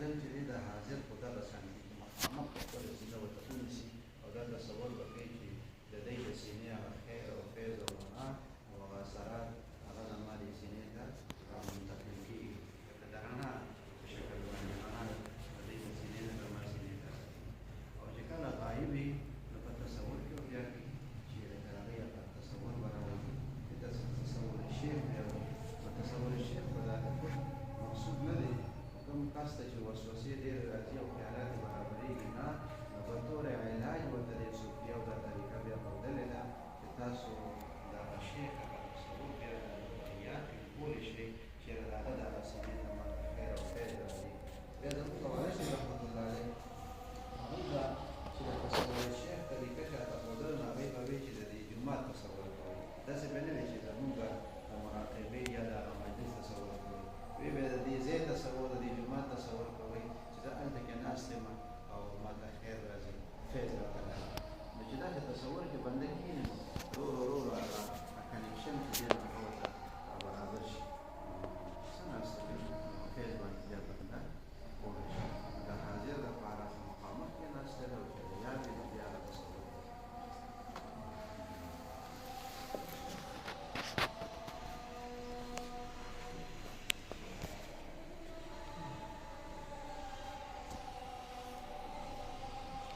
ځل چې دی د حاضر په دغه څنډې کې مخامخ په خپله سینه ورته ونیسي او دا تصور به کوي چې د دی د سینې هغه خیر او فیض او رڼا او هغه اثرات هغه زما دې سینې ته منتقل کېږي لکه د رڼا په شکل باندې رڼا د دی د سینې نه زما سینې ته راځي او چې کله غایب وي نو په تصور کې بیا کوي چې د هغې هغه تصور به راوځي چې تصور شیخ بیا په تصور شیخ به دا مقصود نه دی کوم کس ته چې وسوسې ډېرې راځي او خیالات یې برابرېږي نه نو په طور علاج ورته د صوفیه او دا طریقه بیا ښودلې ده چې تاسو دغه شیخ